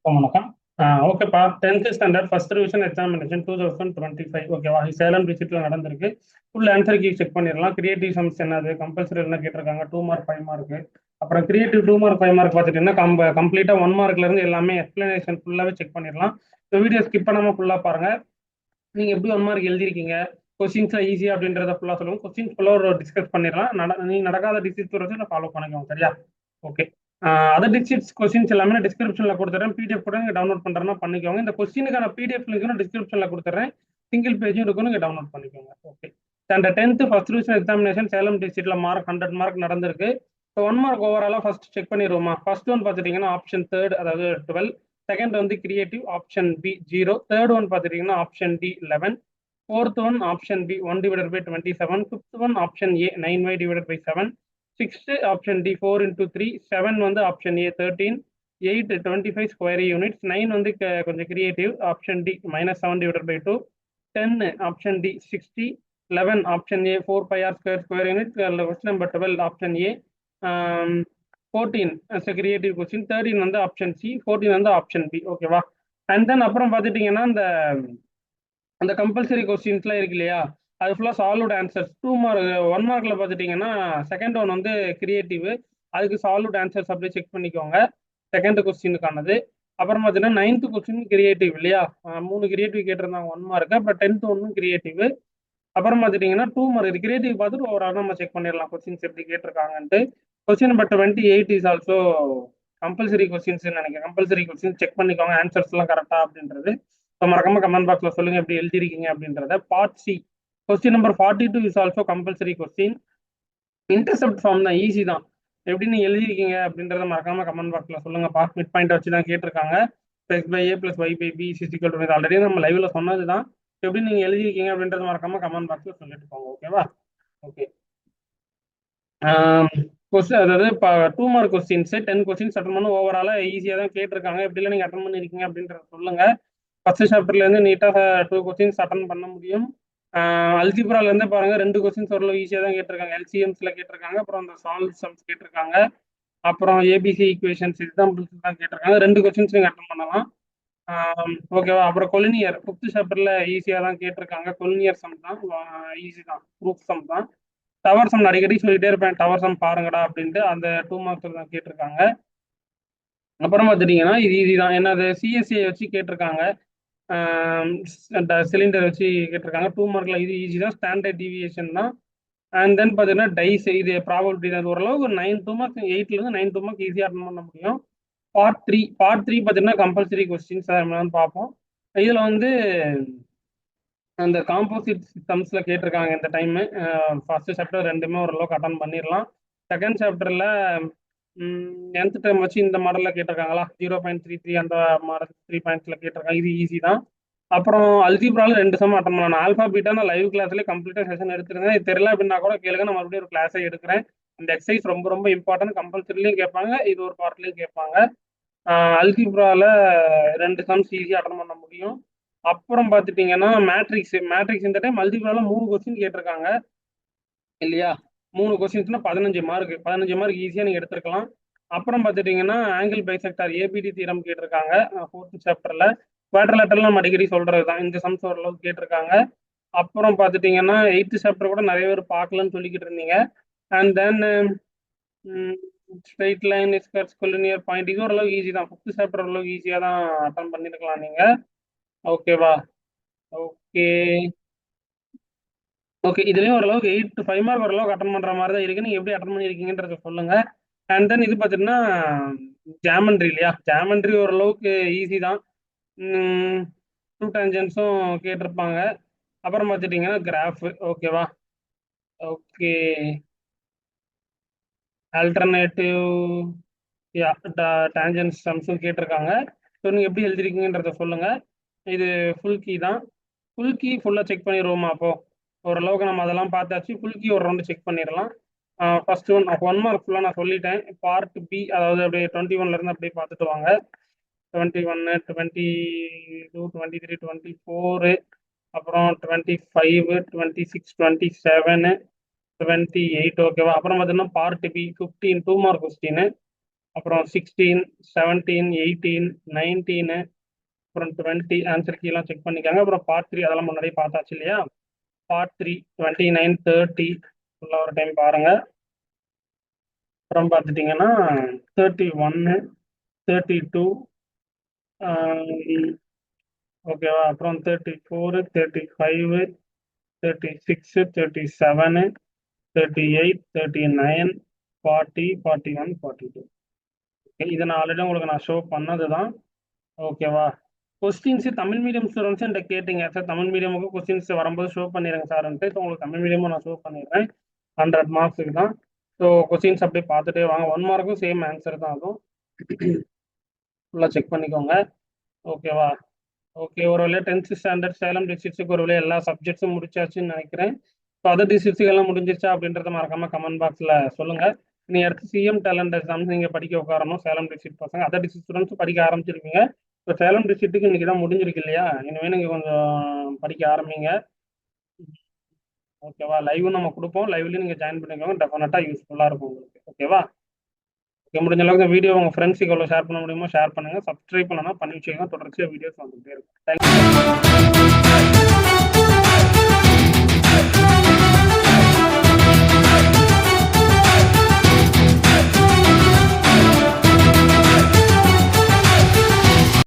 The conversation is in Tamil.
வணக்கம். ஓகேப்பா. 10th standard first revision examination 2025 ஓகேவா? சேலம் டிஸ்ட்ரிக்ட்ல நடந்திருக்கு. ஃபுல் ஆன்சர் கீ செக் பண்ணிடலாம். கிரியேட்டிவ் சம்ஸ் என்னது, கம்பல்சரி என்ன கேட்டிருக்காங்க, 2 மார்க் 5 மார்க். அப்புறம் கிரியேட்டிவ் 2 மார்க் 5 மார்க் பார்த்துட்டீங்கன்னா கம்ப்ளீட்டா 1 மார்க்ல இருந்து எல்லாமே எக்ஸ்பிளனேஷன் ஃபுல்லாவே செக் பண்ணிடலாம். இந்த வீடியோ ஸ்கிப் பண்ணாம ஃபுல்லா பாருங்க. நீங்க எப்படி 1 மார்க் எழுதிருக்கீங்க, கொஸ்டின்ஸ் ஈஸியா அப்படின்றத ஃபுல்லா சொல்லுங்க. கொஸ்டின் ஃபுல்லா ஒரு டிஸ்கஸ் பண்ணிடலாம். நீங்க நடக்காத டிஸ்ட்ரிக்ட் வச்சு ஃபாலோ பண்ணிக்கோங்க. சரியா? ஓகே. அதர் டிஸ்ட்ரிக்ட்ஸ் கொஸ்டின்ஸ் எல்லாமே நான் டிஸ்கிரிப்ஷன்ல கொடுத்துறேன். பிடிஎஃப் கூட நீங்க டவுன்லோட் பண்றேன்னா பண்ணிக்கோங்க. இந்த கொஸ்டினுக்கான பிடிஎஃப் லிங்க் டிஸ்கிரிப்ஷன்ல கொடுத்துறேன். சிங்கிள் பேஜும் இருக்கும், நீங்க டவுன்லோட் பண்ணிக்கோங்க. ஓகே. அந்த 10th first division examination Salem டிஸ்ட்ரிக்ட்ல மார்க் 100 மார்க் நடந்திருக்கு. இப்போ 1 மார்க் ஓவராலா ஃபர்ஸ்ட் செக் பண்ணிடுவோமா? ஃபர்ஸ்ட் ஒன் பார்த்துட்டீங்கன்னா ஆப்ஷன் தேர்ட், அதாவது 12. செகண்ட் வந்து creative, option B 0. Third one பார்த்துட்டீங்கன்னா option D 11. Fourth one option B 1 divided by 27. Fifth one option A 9y divided by 7. Sixth option D 4 into 3. 7 வந்து ஆப்ஷன் ஏ 13. 8 25 square units. 9 வந்து கொஞ்சம் creative, option D -7 divided by 2. 10 option D 60. 11 option A 4 by R square unit. Question number 12 option A. 14 creative question. 13 வந்து ஆப்ஷன் சி. 14 வந்து ஆப்ஷன் பி. ஓகேவா? அண்ட் தென் அப்புறம் பார்த்துட்டீங்கன்னா இந்த அந்த கம்பல்சரி கொஸ்டின்ஸ்லாம் இருக்கு இல்லையா, அது ஃபுல்லாக சால்வ்டு ஆன்சர்ஸ். 2 மார்க் 1 மார்க்ல பார்த்துட்டீங்கன்னா செகண்ட் ஒன் வந்து கிரியேட்டிவ், அதுக்கு சால்வ்டு ஆன்சர்ஸ் அப்படியே செக் பண்ணிக்கோங்க. செகண்ட் கொஸ்டினுக்கானது. அப்புறம் பார்த்தீங்கன்னா 9th கொஸ்டின் கிரியேட்டிவ் இல்லையா, 3 கிரியேட்டிவ் கேட்டிருந்தாங்க 1 மார்க்கு. அப்புறம் 10th ஒன்றும் கிரியேட்டிவ். அப்புறம் பார்த்துட்டீங்கன்னா 2 மார்க் இது கிரியேட்டிவ் பார்த்துட்டு ஓவரால் நம்ம செக் பண்ணிடலாம் கொஸ்டின்ஸ் எப்படி கேட்டிருக்காங்கன்ட்டு. Question number 28 is also compulsory questions நினைக்கிறேன். கம்பல்சரி கொஸ்டின் செக் பண்ணிக்கோங்க ஆன்சர்ஸ் எல்லாம் கரெக்டா அப்படின்றது. இப்போ மறக்காம கமெண்ட் பாக்ஸ்ல சொல்லுங்க எப்படி எழுதிருக்கீங்க அப்படின்றத. Part C question number 42 is also compulsory question. Intercept form தான், ஈஸி தான். எப்படி நீங்க எழுதிருக்கீங்க அப்படின்றத மறக்காம கமெண்ட் பாக்ஸ்ல சொல்லுங்கப்பா. மிட் பாயிண்ட் வச்சு தான் கேட்டிருக்காங்க. X by A plus Y by B சிசிக்கல் ஆல்ரெடி நம்ம லைவ்ல சொன்னது தான். எப்படி நீங்க எழுதிருக்கீங்க அப்படின்றத மறக்காம கமெண்ட் பாக்ஸ்ல சொல்லிட்டு போங்க. ஓகேவா? ஓகே. கொஸ்டின் அதாவது இப்போ 2 மார்க் கொஸ்டின்ஸ் 10 கொஸ்டின்ஸ் அட்டன் பண்ண ஓவராலா ஈஸியாக தான் கேட்டிருக்காங்க. எப்படிலாம் நீங்க அட்டன் பண்ணிருக்கீங்க அப்படின்றத சொல்லுங்க. ஃபர்ஸ்ட் சாப்டர்ல இருந்து நீட்டாக 2 கொஸ்டின்ஸ் அட்டன் பண்ண முடியும். அல்ஜிப்ரால இருந்து பாருங்க 2 கொஸ்டின்ஸ் ஓரளவு ஈஸியாக தான் கேட்டிருக்காங்க. எல்சிஎம்ஸ்ல கேட்டிருக்காங்க, அப்புறம் அந்த சால்வ் சம்ஸ் கேட்டிருக்காங்க, அப்புறம் ஏபிசி ஈக்குவேஷன்ஸ் எக்ஸாம்பிள்ஸ் தான் கேட்டிருக்காங்க. 2 கொஸ்டின்ஸ் நீங்க அட்டன் பண்ணலாம். ஓகேவா? அப்புறம் கொலினியர் 5th சாப்டர்ல ஈஸியாக தான் கேட்டிருக்காங்க. கொலினியர் சம் தான், ஈஸி தான், ப்ரூஃப் சம் தான். டவர் சம் அடிக்கடி சொல்லிட்டே இருப்பேன், டவர் சம் பாருங்கடா அப்படின்ட்டு. அந்த 2 மார்க்ஸ் தான் கேட்டிருக்காங்க. அப்புறம் பார்த்துட்டீங்கன்னா இது ஈஸி தான். என்னது சிஎஸ்சியை வச்சு கேட்டிருக்காங்க. சிலிண்டர் வச்சு கேட்டிருக்காங்க. 2 மார்க்ல இது ஈஸி தான், ஸ்டாண்டர்ட் டிவியேஷன் தான். அண்ட் தென் பார்த்தீங்கன்னா டைஸ், இது ப்ராபபிலிட்டி தான். ஓரளவுக்கு ஒரு 9 2 மார்க் 8ல இருந்து 9 2 மார்க் ஈஸியாக அட்டன் பண்ண முடியும். பார்ட் த்ரீ பார்த்தீங்கன்னா கம்பல்சரி கொஸ்டின்ஸ் என்னன்னு பார்ப்போம். இதில் வந்து அந்த காம்போசிட் சம்ஸ்ல கேட்டிருக்காங்க இந்த டைம். ஃபர்ஸ்ட் சாப்டர் ரெண்டுமே ஓரளவுக்கு அட்டன் பண்ணிடலாம். செகண்ட் சாப்டர்ல nth டைம் வச்சு இந்த மாடல்ல கேட்டிருக்காங்களா, 0.33 அந்த மாடல் 3 பாயிண்ட்ஸ்ல கேட்டிருக்காங்க. இது ஈஸி தான். அப்புறம் அல்ஜிப்ரால 2 சம் அட்டன் பண்ணலாம். ஆல்பா பீட்டா நான் லைவ் கிளாஸ்ல கம்ப்ளீட்டா செஷன் எடுத்துருந்தேன். இது தெரியல அப்படின்னா கூட கேளுங்க, நான் மறுபடியும் ஒரு கிளாஸே எடுக்கிறேன். இந்த எக்ஸசைஸ் ரொம்ப ரொம்ப இம்பார்ட்டன்ட். கம்பல்சரிலையும் கேட்பாங்க, இது ஒரு பார்ட்லையும் கேட்பாங்க. அல்ஜிப்ரால 2 சம்ஸ் ஈஸியாக அட்டன் பண்ண முடியும். அப்புறம் பார்த்துட்டீங்கன்னா மேட்ரிக்ஸ் இந்த டைம் அல்ஜிப்ரால 3 கொஸ்டின் கேட்டிருக்காங்க இல்லையா. 3 கொஸ்டின்ஸ்னா 15 மார்க் ஈஸியாக நீங்கள் எடுத்துருக்கலாம். அப்புறம் பார்த்துட்டீங்கன்னா ஆங்கிள் பைசெக்டார் ஏபிடி தீரம் கேட்டிருக்காங்க 4th சாப்டர்ல. குவாட்ரலேட்டரல் நம்ம அடிக்கடி சொல்றது தான். இந்த சம்ஸ் ஓரளவுக்கு கேட்டிருக்காங்க. அப்புறம் பார்த்துட்டீங்கன்னா 8th சாப்டர் கூட நிறைய பேர் பார்க்கலன்னு சொல்லிக்கிட்டு இருந்தீங்க. And then straight line skirts collinear point இது ஓரளவுக்கு ஈஸி தான். 5th சாப்டர் ஓரளவுக்கு ஈஸியாக தான் அட்டன் பண்ணிருக்கலாம் நீங்க. ஓகேவா? ஓகே. ஓகே, இதுலயும் ஓரளவுக்கு 8 to 5 மார்க் ஓரளவுக்கு அட்டன் பண்ற மாதிரி தான் இருக்கு. நீங்க எப்படி அட்டன் பண்ணிருக்கீங்கன்றத சொல்லுங்க. அண்ட் தென் இது பார்த்தீங்கன்னா ஜாமெண்ட்ரி இல்லையா, ஜாமெண்ட்ரி ஓரளவுக்கு ஈஸி தான். டூ டேஞ்சன்ஸும் கேட்டிருப்பாங்க. அப்புறம் பார்த்துட்டீங்கன்னா கிராஃப். ஓகேவா? ஓகே. ஆல்டர்னேட்டிவ் யா டேஞ்சன்ஸ் சம்ஸும் கேட்டிருக்காங்க. ஸோ நீங்கள் எப்படி எழுதிருக்கீங்கன்றத சொல்லுங்க. இது ஃபுல் கீ தான். ஃபுல் கீ ஃபுல்லாக செக் பண்ணிடுவோமா அப்போ? ஓரளவுக்கு நம்ம அதெல்லாம் பார்த்தாச்சு. ஃபுல் கீ ஒரு ரவுண்டு செக் பண்ணிடலாம். ஃபர்ஸ்ட் ஒன் மார்க் ஃபுல்லாக நான் சொல்லிட்டேன். பார்ட் பி அதாவது அப்படியே 21 இருந்து அப்படியே பார்த்துட்டு வாங்க. 21 22 23 24 அப்புறம் 25 26 27 28. ஓகேவா? அப்புறம் பார்த்தீங்கன்னா பார்ட் பி 15 2 மார்க் கொஸ்டின். அப்புறம் 16, 17, 18, 19, அப்புறம் 20 ஆன்சர் கீலாம் செக் பண்ணிக்காங்க. அப்புறம் பார்ட் 3 அதெல்லாம் முன்னாடியே பார்த்தாச்சு இல்லையா? பார்ட் 3 29, 30 ஃபுல்லாக ஒரு டைம் பாருங்க. அப்புறம் பார்த்துட்டிங்கன்னா 31, 32 ஓகேவா? அப்புறம் 34, 35, 36, 37, 38, 39, 40, 41, 42. இது நான் ஆல்ரெடி உங்களுக்கு நான் ஷோ பண்ணது தான். ஓகேவா? கொஸ்டின்ஸ் தமிழ் மீடியம் ஸ்டூடெண்ட்ஸ் என்கிட்ட கேட்டீங்க சார், தமிழ் மீடியமுக்கு கொஸ்டின்ஸ் வரும்போது ஷோ பண்ணிடுங்க சார்ன்ட்டு. ஸோ உங்களுக்கு தமிழ் மீடியமும் நான் ஷோ பண்ணிடுறேன். 100 மார்க்ஸுக்கு தான். ஸோ கொஸ்டின்ஸ் அப்படியே பார்த்துட்டே வாங்க. 1 மார்க்கும் சேம் ஆன்சர் தான் அதுவும். ஃபுல்லாக செக் பண்ணிக்கோங்க. ஓகேவா? ஓகே, ஒரு வேலையை 10th ஸ்டாண்டர்ட் சேலம் டிஸ்ட்ரிக்ட்ஸுக்கு ஒரு வேலையை எல்லா சப்ஜெக்ட்ஸும் முடிச்சாச்சுன்னு நினைக்கிறேன். ஸோ அதர் டிஸ்ட்ரிக்ட்ஸுக்கு எல்லாம் முடிஞ்சிருச்சா அப்படின்றத மறக்காம கமெண்ட் பாக்ஸில் சொல்லுங்கள். நீ அடுத்து சிஎம் டேலண்ட் எக்ஸாம்ஸ் நீங்கள் படிக்க உட்காரணும். சேலம் டிஸ்ட்ரிக்ட் பசங்க அதர் டிஸ்ட்ரிக்ட் ஸ்டூடெண்ட்ஸும் படிக்க ஆரம்பிச்சிருப்பீங்க. இப்போ சேலம் டிஸ்ட்ரிக்ட்டுக்கு இன்னைக்கு தான் முடிஞ்சிருக்கு இல்லையா? இனிமேல் நீங்கள் கொஞ்சம் படிக்க ஆரம்பிங்க. ஓகேவா? லைவும் நம்ம கொடுப்போம். லைவ்லேயும் நீங்கள் ஜாயின் பண்ணிக்கோங்க. டெஃபினட்டாக யூஸ்ஃபுல்லாக இருக்கும் உங்களுக்கு. ஓகேவா? ஓகே, முடிஞ்ச அளவுக்கு இந்த வீடியோ உங்கள் ஃப்ரெண்ட்ஸுக்கு எவ்வளோ ஷேர் பண்ண முடியுமோ ஷேர் பண்ணுங்கள். சப்ஸ்கிரைப் பண்ணலாம் பண்ணி வச்சுக்கோங்க. தொடர்ச்சியாக வீடியோஸ் வந்துகிட்டே இருக்கும். தேங்க்யூ.